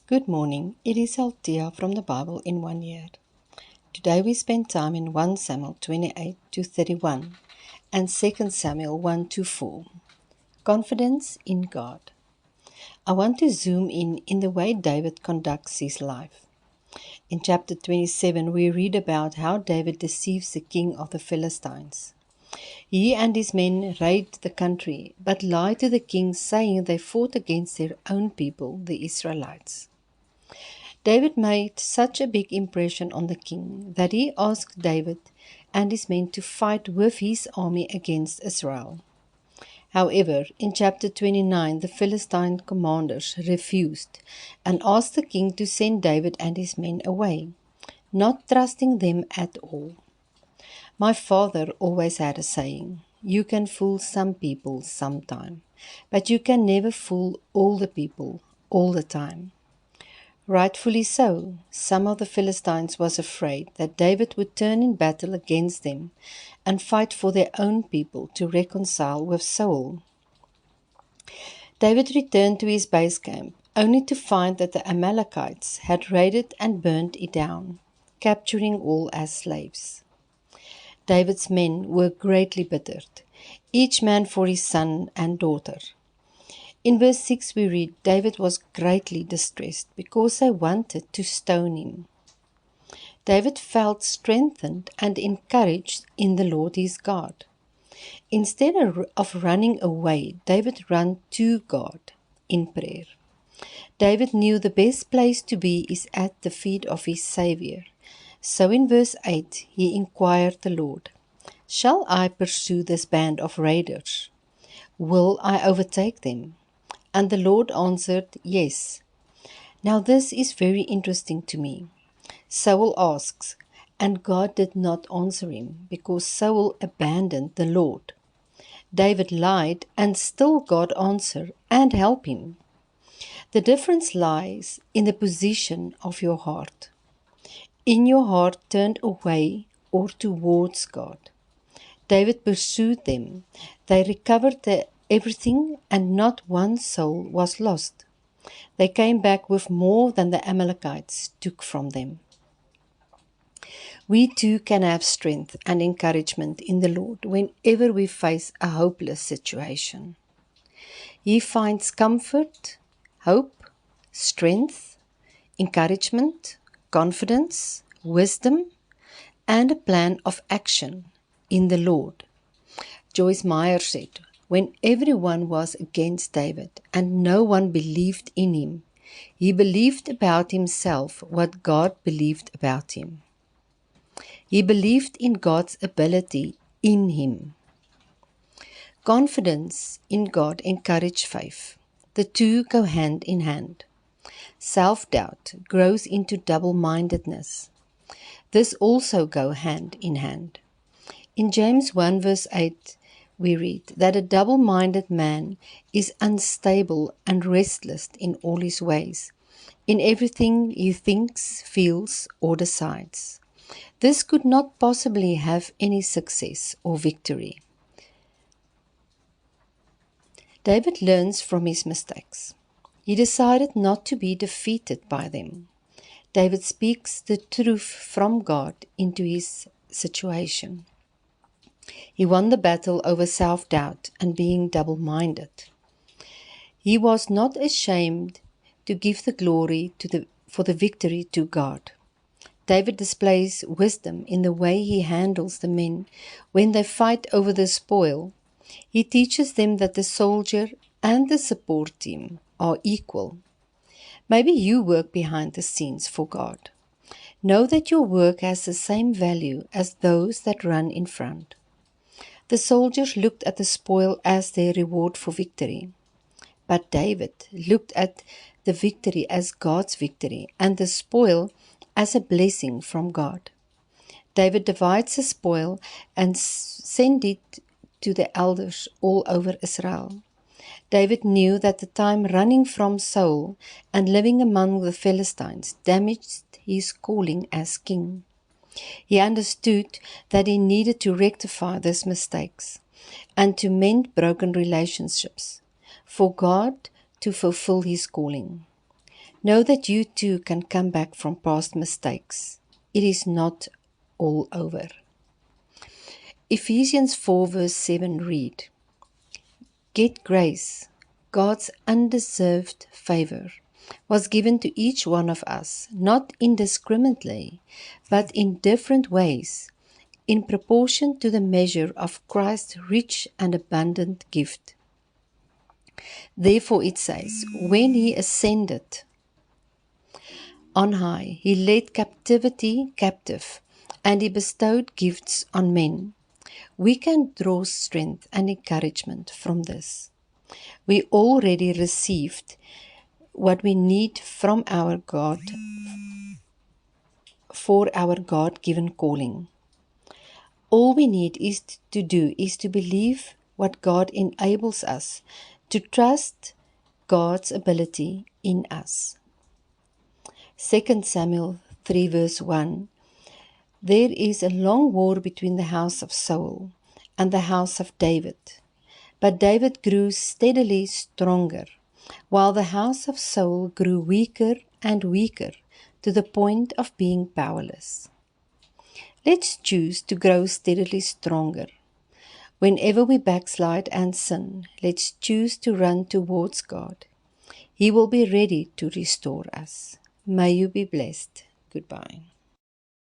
Good morning. It is Althea from the Bible in 1 year. Today we spend time in 1 Samuel 28 to 31 and 2 Samuel 1 to 4. Confidence in God. I want to zoom in the way David conducts his life. In chapter 27 we read about how David deceives the king of the Philistines. He and his men raid the country, but lie to the king, saying they fought against their own people, the Israelites. David made such a big impression on the king that he asked David and his men to fight with his army against Israel. However, in chapter 29, the Philistine commanders refused and asked the king to send David and his men away, not trusting them at all. My father always had a saying, "You can fool some people sometime, but you can never fool all the people all the time." Rightfully so, some of the Philistines was afraid that David would turn in battle against them and fight for their own people to reconcile with Saul. David returned to his base camp, only to find that the Amalekites had raided and burned it down, capturing all as slaves. David's men were greatly bittered, each man for his son and daughter. In verse 6 we read, David was greatly distressed because they wanted to stone him. David felt strengthened and encouraged in the Lord his God. Instead of running away, David ran to God in prayer. David knew the best place to be is at the feet of his Savior. So in verse 8 he inquired the Lord, "Shall I pursue this band of raiders? Will I overtake them?" And the Lord answered, "Yes." Now this is very interesting to me. Saul asks, and God did not answer him, because Saul abandoned the Lord. David lied, and still God answered and helped him. The difference lies in the position of your heart. In your heart turned away or towards God. David pursued them. They recovered everything, and not one soul was lost. They came back with more than the Amalekites took from them. We too can have strength and encouragement in the Lord whenever we face a hopeless situation. He finds comfort, hope, strength, encouragement, confidence, wisdom, and a plan of action in the Lord. Joyce Meyer said, when everyone was against David and no one believed in him, he believed about himself what God believed about him. He believed in God's ability in him. Confidence in God encourages faith. The two go hand in hand. Self-doubt grows into double-mindedness. This also go hand in hand. In James 1 verse 8, we read that a double-minded man is unstable and restless in all his ways, in everything he thinks, feels, or decides. This could not possibly have any success or victory. David learns from his mistakes. He decided not to be defeated by them. David speaks the truth from God into his situation. He won the battle over self-doubt and being double-minded. He was not ashamed to give the glory for the victory to God. David displays wisdom in the way he handles the men when they fight over the spoil. He teaches them that the soldier and the support team are equal. Maybe you work behind the scenes for God. Know that your work has the same value as those that run in front. The soldiers looked at the spoil as their reward for victory. But David looked at the victory as God's victory and the spoil as a blessing from God. David divides the spoil and sends it to the elders all over Israel. David knew that the time running from Saul and living among the Philistines damaged his calling as king. He understood that he needed to rectify these mistakes and to mend broken relationships for God to fulfill his calling. Know that you too can come back from past mistakes. It is not all over. Ephesians 4 verse 7 read, "Get grace, God's undeserved favor, was given to each one of us, not indiscriminately, but in different ways, in proportion to the measure of Christ's rich and abundant gift." Therefore it says, when he ascended on high, he led captivity captive, and he bestowed gifts on men. We can draw strength and encouragement from this. We already received what we need from our God for our God-given calling. All we need is to do is to believe what God enables us, to trust God's ability in us. 2 Samuel 3 verse 1. There is a long war between the house of Saul and the house of David. But David grew steadily stronger, while the house of Saul grew weaker and weaker to the point of being powerless. Let's choose to grow steadily stronger. Whenever we backslide and sin, let's choose to run towards God. He will be ready to restore us. May you be blessed. Goodbye.